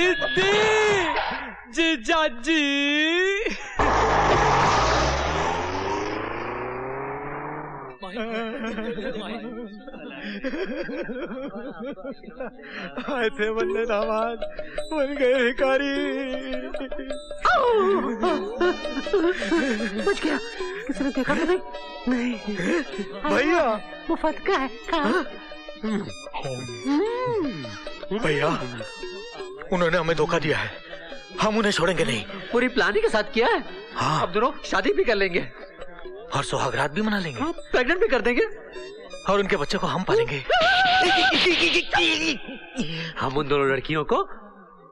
सिद्धि जीजा जी। आए थे बनने दामाद, बन गए भिखारी। बच गया, किसी ने देखा तो नहीं? नहीं भैया, वो फटका है। कहाँ? भैया, उन्होंने हमें धोखा दिया है, हम उन्हें छोड़ेंगे नहीं। पूरी प्लानिंग के साथ किया है। हाँ। अब दोनों शादी भी कर लेंगे और सुहागरात भी मना लेंगे। प्रेग्नेंट भी कर देंगे और उनके बच्चे को हम पालेंगे। हम उन दोनों लड़कियों को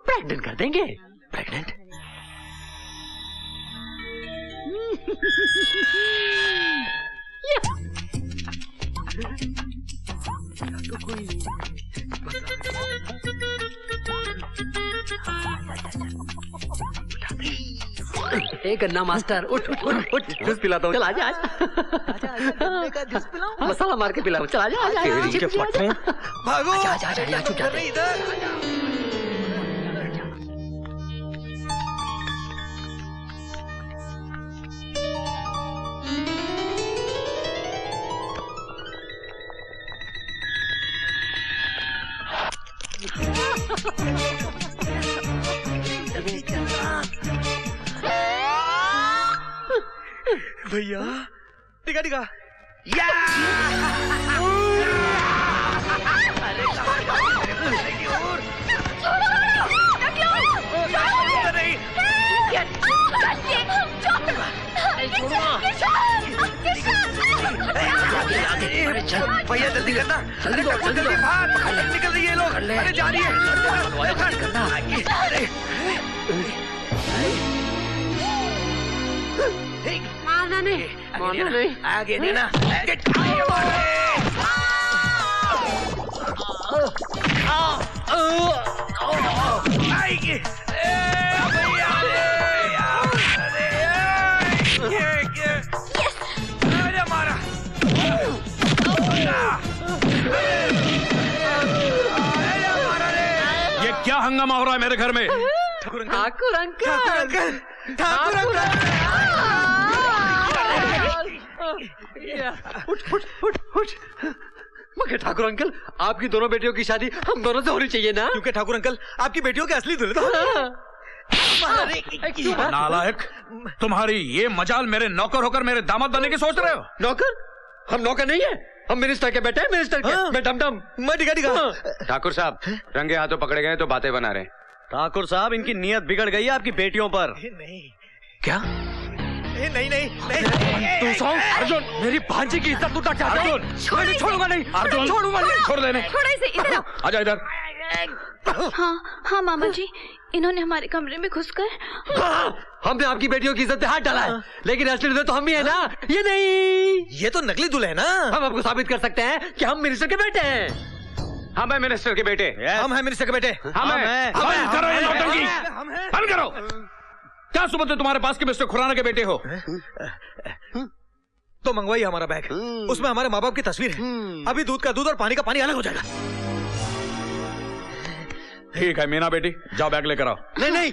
प्रेग्नेंट कर देंगे। प्रेग्नेंट? एक गन्ना मास्टर, उठ उठ उठ उठ, जूस पिलाता हूँ। चल आजा आजा, मसाला मार के पिलाऊं। चल आजा आजा, भागो। आजा आजा, यहाँ चुप जाते। भैया, टिका टिका। भैया जल्दी करना, जल्दी भाग, निकल रही है लोग। अरे जा रही है। मारना नहीं, मारना नहीं। आगे देना। ये क्या हंगामा हो रहा है मेरे घर में? ठाकुर अंकल, उठ उठ उठ उठ। मगर ठाकुर अंकल, आपकी दोनों बेटियों की शादी हम दोनों से होनी चाहिए ना? क्योंकि ठाकुर अंकल आपकी बेटियों के असली दुल्हन। नालायक, तुम्हारी ये मजाल मेरे नौकर होकर मेरे दामाद बनने की सोच रहे हो? नौकर? हम नौकर नहीं है, हम मिनिस्टर के बेटे हैं, मिनिस्टर के। मैं डम मैं टिका। ठाकुर साहब रंगे हाथों पकड़े गए तो बातें बना रहे। ठाकुर साहब, इनकी नीयत बिगड़ गई है आपकी बेटियों पर। नहीं क्या? नहीं। तू सौ अर्जुन, मेरी भांजी की इज्जत लूटना चाहता है? अर्जुन, छोड़ूंगा नहीं। अर्जुन, छोड़ूंगा नहीं। छोड़ देने। थोड़ा इसे इधर आओ। आजा इधर। हाँ मामा जी, इन्होंने हमारे कमरे में घुसकर। हमने आपकी बेटियों की इज्जत पे हाथ डाला है, लेकिन असली दुल्हन तो हम ही है ना। ये नहीं, ये तो नकली दूल्हे है ना। हम आपको साबित कर सकते हैं कि हम मिनिस्टर के बेटे हैं। हम है मिनिस्टर के बेटे। हम हैं मिनिस्टर के बेटे। हम हैं। बंद करो ये नौटंकी, बंद करो। क्या सुबह तुम्हारे पास के मिस्टर खुराना के बेटे हो? तो मंगवाइए हमारा बैग, उसमें हमारे माँ बाप की तस्वीर है। अभी दूध का दूध और पानी का पानी अलग हो जाएगा। ठीक है मीना बेटी, जाओ बैग लेकर आओ। नहीं,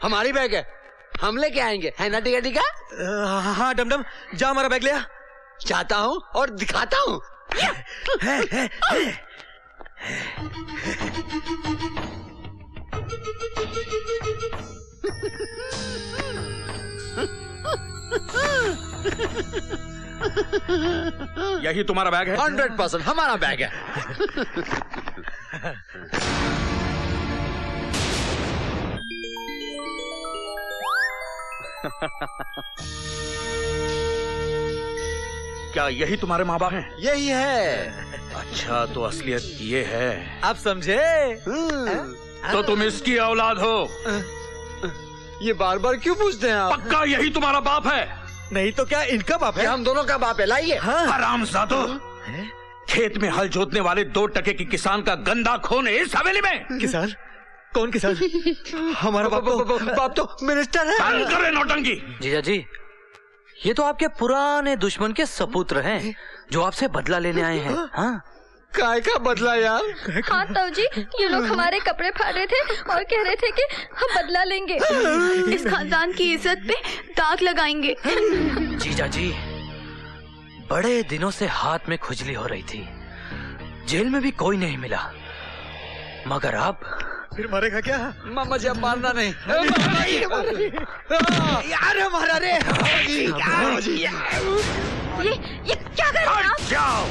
हमारी बैग है, हम लेके आएंगे, है ना? टिका टिका। हाँ डमडम, जा हमारा बैग ले आ। चाहता हूँ और दिखाता हूँ। यही तुम्हारा बैग है? 100% हमारा बैग है। क्या यही तुम्हारे माँ बाप हैं? यही है। अच्छा, तो असलियत ये है। आप समझे? तो तुम इसकी औलाद हो? ये बार बार क्यों पूछते हैं आप? पक्का यही तुम्हारा बाप है? नहीं तो क्या इनका बाप है? हम दोनों का बाप है। लाइए। हरामजादो, खेत में हल जोतने वाले 2 टके की किसान का गंदा खून है इस हवेली में। किसान? कौन किसान? हमारा बाप तो मिनिस्टर है। बंद करे नौटंकी। जीजा जी, ये तो आपके पुराने दुश्मन के सपुत्र हैं जो आपसे बदला लेने आए हैं। हाँ, काय का बदला यार? हाँ ताऊ जी, ये लोग हमारे कपड़े फाड़ रहे थे और कह रहे थे कि हम बदला लेंगे, इस खानदान की इज्जत पे दाग लगाएंगे। जीजा जी, बड़े दिनों से हाथ में खुजली हो रही थी, जेल में भी कोई नहीं मिला, मगर अब फिर मारेगा क्या? मामा जी अब मारना नहीं। यार हमारा रे। ये क्या कर रहे हैं आप? जाओ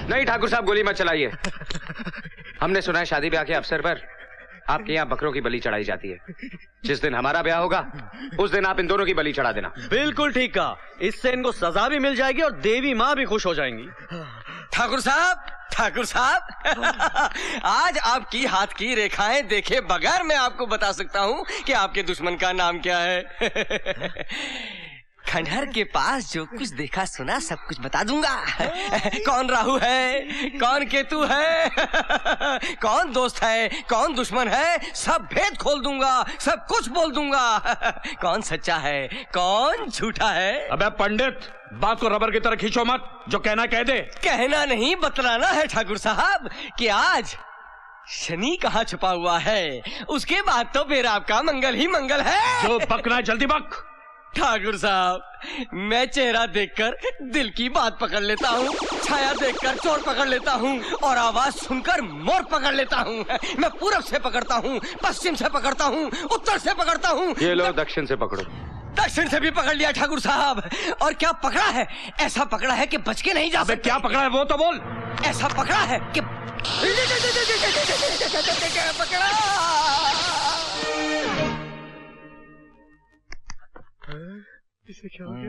नहीं ठाकुर साहब, गोली मत चलाइए। हमने सुना है शादी ब्याह के अवसर पर आपके यहाँ बकरों की बलि चढ़ाई जाती है। जिस दिन हमारा ब्याह होगा उस दिन आप इन दोनों की बलि चढ़ा देना। बिल्कुल ठीक कहा, इससे इनको सजा भी मिल जाएगी और देवी माँ भी खुश हो जाएंगी। ठाकुर साहब आज आपकी हाथ की रेखाएं देखे बगैर मैं आपको बता सकता हूँ कि आपके दुश्मन का नाम क्या है। खंडहर के पास जो कुछ देखा सुना सब कुछ बता दूंगा। कौन राहु है, कौन केतु है, कौन दोस्त है, कौन दुश्मन है, सब भेद खोल दूंगा, सब कुछ बोल दूंगा। कौन सच्चा है, कौन झूठा है। अबे पंडित, बात को रबर की तरह खींचो मत, जो कहना कह दे। कहना नहीं बतलाना है ठाकुर साहब कि आज शनि कहाँ छुपा हुआ है, उसके बाद तो फिर आपका मंगल ही मंगल है। जो बकना है जल्दी बक। ठाकुर साहब, मैं चेहरा देखकर दिल की बात पकड़ लेता हूँ, छाया देखकर चोर पकड़ लेता हूँ और आवाज सुनकर मोर पकड़ लेता हूँ। मैं पूरब से पकड़ता हूँ, पश्चिम से पकड़ता हूँ, उत्तर से पकड़ता हूँ। ये लो दक्षिण से पकड़ो। दक्षिण से भी पकड़ लिया ठाकुर साहब। और क्या पकड़ा है? ऐसा पकड़ा है कि बच के नहीं जा सकते। क्या पकड़ा है वो तो बोल। ऐसा पकड़ा है कि पकड़ा।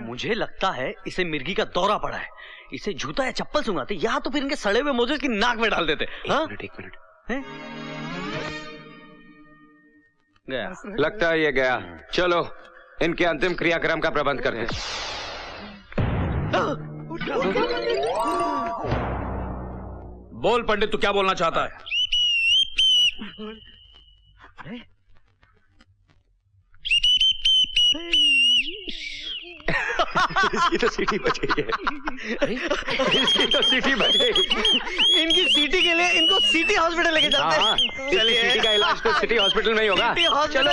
मुझे लगता है इसे मिर्गी का दौरा पड़ा है। इसे जूता या चप्पल सुंघाते या तो फिर इनके सड़े हुए मोजे की नाक में डाल देते। एक मिनट। गया। लगता है ये गया। चलो इनके अंतिम क्रियाक्रम का प्रबंध करते हैं। बोल पंडित, तू क्या बोलना चाहता है? इसकी तो सीटी बच गई है। इसकी तो सीटी बच गई। इनकी सीटी के लिए इनको सिटी हॉस्पिटल लेके जाते हैं। चलिए, सीटी का इलाज तो सिटी हॉस्पिटल में ही होगा। चलो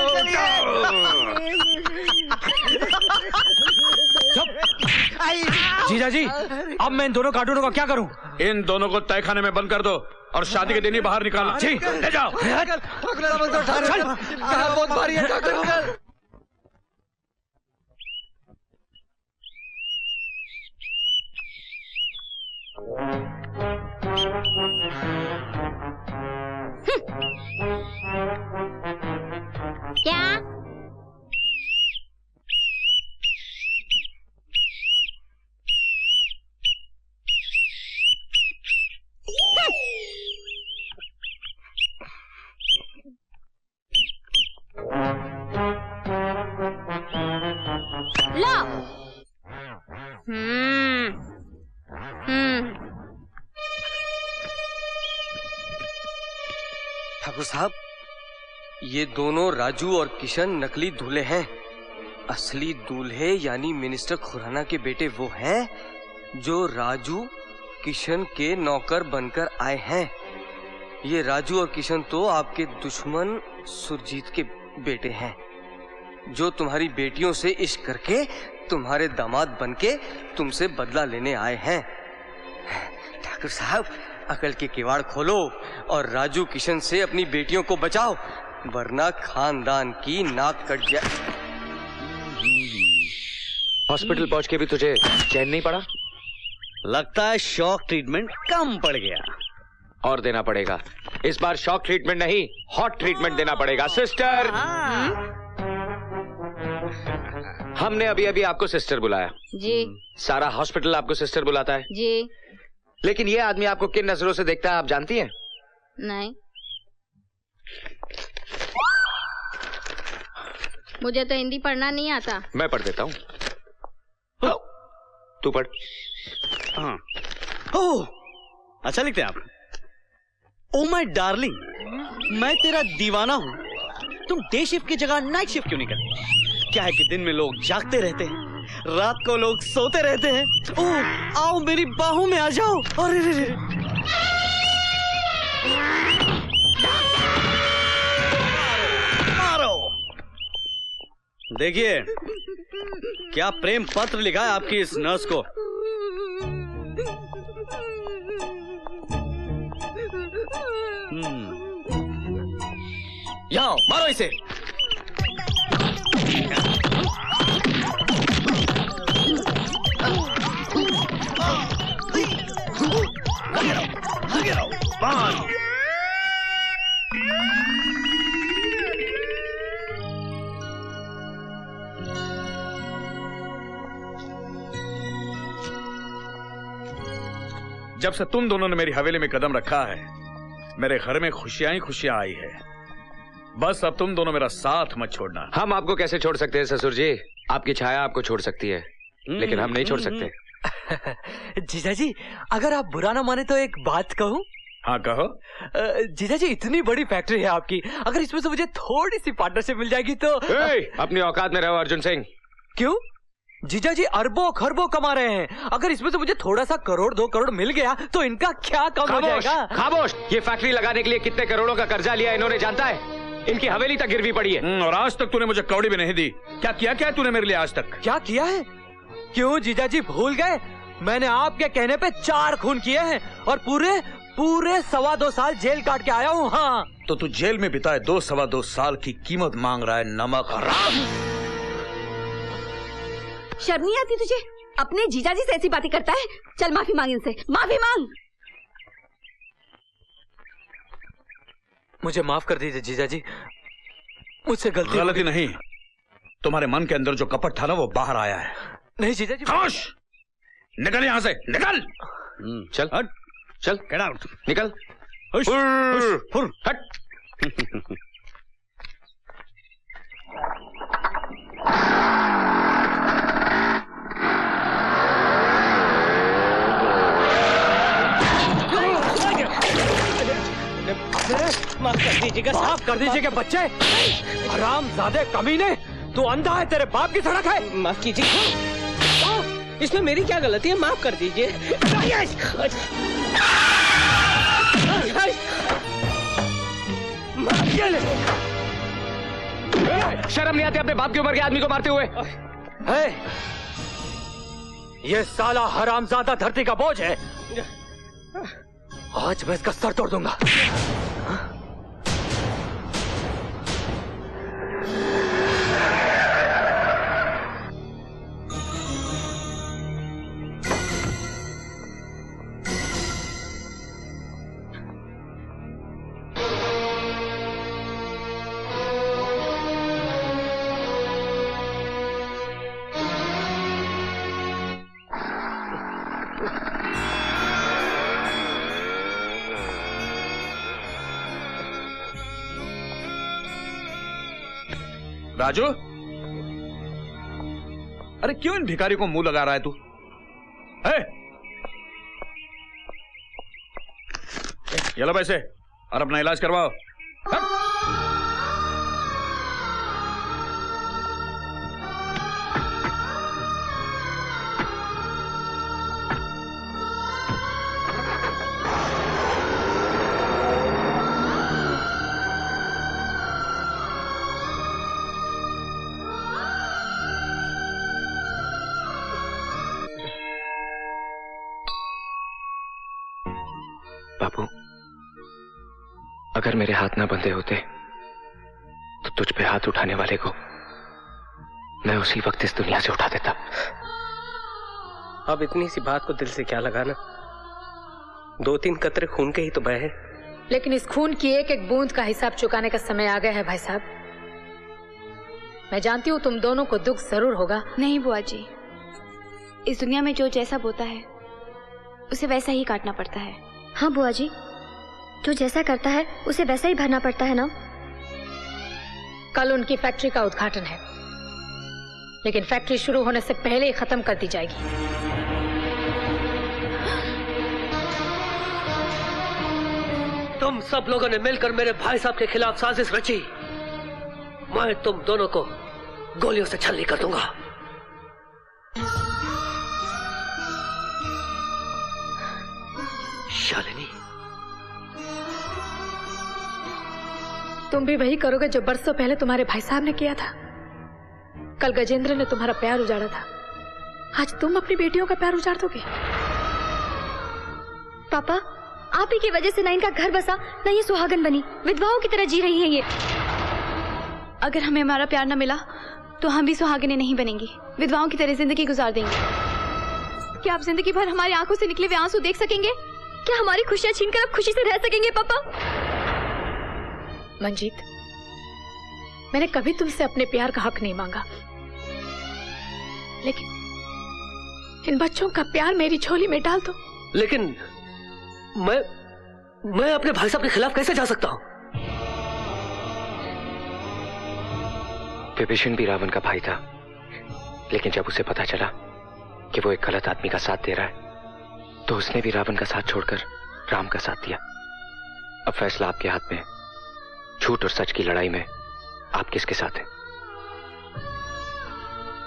जीजा जी, अब मैं इन दोनों कार्टूनों का क्या करूं? इन दोनों को तहखाने में बंद कर दो और शादी के दिन ही बाहर निकालो। जी, ले जाओ। बहुत भारी है ठाकुर। क्या? लो। ठाकुर साहब, ये दोनों राजू और किशन नकली दूल्हे हैं। असली दूल्हे यानी मिनिस्टर खुराना के बेटे वो हैं जो राजू किशन के नौकर बनकर आए हैं। ये राजू और किशन तो आपके दुश्मन सुरजीत के बेटे हैं जो तुम्हारी बेटियों से इश्क करके तुम्हारे दामाद बनके तुमसे बदला लेने आए हैं। ठाकुर साहब, अकल के किवाड़ खोलो और राजू किशन से अपनी बेटियों को बचाओ, वरना खानदान की नाक कट जाए। हॉस्पिटल पहुंच के भी तुझे चैन नहीं पड़ा? लगता है शॉक ट्रीटमेंट कम पड़ गया। और देना पड़ेगा। इस बार शॉक ट्रीटमेंट नहीं, हॉट ट्रीटमेंट देना पड़ेगा। सिस्टर, हमने अभी अभी आपको सिस्टर बुलाया। जी। सारा हॉस्पिटल आपको सिस्टर बुलाता है। जी। लेकिन ये आदमी आपको किन नजरों से देखता है आप जानती हैं? नहीं, मुझे तो हिंदी पढ़ना नहीं आता। मैं पढ़ देता हूँ। तू पढ़। हाँ। ओह, अच्छा लिखते हैं आप। ओ माय डार्लिंग, मैं तेरा दीवाना हूँ। तुम डे शिफ्ट की जगह नाइट शिफ्ट क्यों नहीं करते? क्या है कि दिन में लोग जागते रहते हैं, रात को लोग सोते रहते हैं। ओह, आओ मेरी बाहों में आ जाओ। अरे रे रे। मारो। देखिए क्या प्रेम पत्र लिखा है आपकी इस नर्स को। यहाँ मारो इसे। जब से तुम दोनों ने मेरी हवेली में कदम रखा है, मेरे घर में खुशियां ही खुशियां आई है। बस अब तुम दोनों मेरा साथ मत छोड़ना। हम आपको कैसे छोड़ सकते हैं ससुर जी? आपकी छाया आपको छोड़ सकती है, लेकिन हम नहीं छोड़ सकते। जीजा जी, अगर आप बुरा ना माने तो एक बात कहूं? हाँ कहो। जीजा जी, इतनी बड़ी फैक्ट्री है आपकी, अगर इसमें से मुझे थोड़ी सी पार्टनरशिप मिल जाएगी तो। अपनी औकात में रहो अर्जुन सिंह। क्यों? जीजा जी अरबों खरबों कमा रहे हैं, अगर इसमें से मुझे थोड़ा सा करोड़ 2 करोड़ मिल गया तो इनका क्या कम हो जाएगा? खामोश। ये फैक्ट्री लगाने के लिए कितने करोड़ों का कर्जा लिया इन्होंने जानता है? इनकी हवेली तक गिरवी पड़ी है। और आज तक तूने मुझे कौड़ी भी नहीं दी। क्या किया क्या तूने मेरे लिए आज तक? क्या किया है? क्यों जीजा जी भूल गए? मैंने आपके कहने पे 4 खून किए हैं और पूरे 2.25 साल जेल काट के आया हूँ। हाँ, तो तू जेल में बिताए 2-2.25 साल की कीमत मांग रहा है, नमक हराम। शर्म नहीं आती तुझे? अपने जीजाजी से ऐसी बातें करता है? चल माफी मांग इनसे, माफी मांग। मुझे माफ कर दीजिए जीजा जी, मुझसे गलती नहीं, तुम्हारे मन के अंदर जो कपट था ना वो बाहर आया है। नहीं जीजा जी। खामोश, निकल यहाँ से, निकल। चल हट, चल गेट आउट, निकल। हट। माफ कर दीजिएगा साहब। माफ कर दीजिएगा बच्चे। हरामजादे कमीने, तू अंधा है, तेरे बाप की सड़क है। माफ कीजिए, इसमें मेरी क्या गलती है? माफ कर दीजिए। शर्म नहीं आती अपने बाप की उम्र के आदमी को मारते हुए? है, ये साला हरामजादा धरती का बोझ है। आज मैं इसका सर तोड़ दूंगा। राजू, अरे क्यों इन भिखारी को मुंह लगा रहा है तू? ये लो पैसे और अपना इलाज करवाओ। बापू, अगर मेरे हाथ ना बंधे होते तो तुझ पे हाथ उठाने वाले को मैं उसी वक्त इस दुनिया से उठा देता। अब इतनी सी बात को दिल से क्या लगाना? 2-3 कतरे खून के ही तो बहे हैं। लेकिन इस खून की एक एक बूंद का हिसाब चुकाने का समय आ गया है भाई साहब। मैं जानती हूँ तुम दोनों को दुख जरूर होगा। नहीं बुआ जी, इस दुनिया में जो जैसा बोता है उसे वैसा ही काटना पड़ता है। हाँ बुआ जी, जो जैसा करता है उसे वैसा ही भरना पड़ता है ना। कल उनकी फैक्ट्री का उद्घाटन है, लेकिन फैक्ट्री शुरू होने से पहले ही खत्म कर दी जाएगी। तुम सब लोगों ने मिलकर मेरे भाई साहब के खिलाफ साजिश रची। मैं तुम दोनों को गोलियों से छलनी कर दूंगा। शालिनी, तुम भी वही करोगे जो बरसों पहले तुम्हारे भाई साहब ने किया था। कल गजेंद्र ने तुम्हारा प्यार उजाड़ा था, आज तुम अपनी बेटियों का प्यार उजाड़ दोगे। पापा, आप ही की वजह से ना इनका घर बसा, ना ये सुहागन बनी, विधवाओं की तरह जी रही हैं ये। अगर हमें हमारा प्यार न मिला तो हम भी सुहागने नहीं बनेंगी, विधवाओं की तरह जिंदगी गुजार देंगे। क्या आप जिंदगी भर हमारी आंखों से निकले हुए आंसू देख सकेंगे? क्या हमारी खुशियां छीनकर आप खुशी से रह सकेंगे पापा? मंजीत, मैंने कभी तुमसे अपने प्यार का हक नहीं मांगा, लेकिन इन बच्चों का प्यार मेरी झोली में डाल दो। लेकिन मैं अपने भाई साहब के खिलाफ कैसे जा सकता हूं? विभीषण भी रावण का भाई था, लेकिन जब उसे पता चला कि वो एक गलत आदमी का साथ दे रहा है, तो उसने भी रावण का साथ छोड़कर राम का साथ दिया। अब फैसला आपके हाथ में है। झूठ और सच की लड़ाई में आप किसके साथ हैं?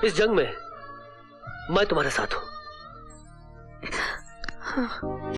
इस जंग में मैं तुम्हारे साथ हूं। हाँ।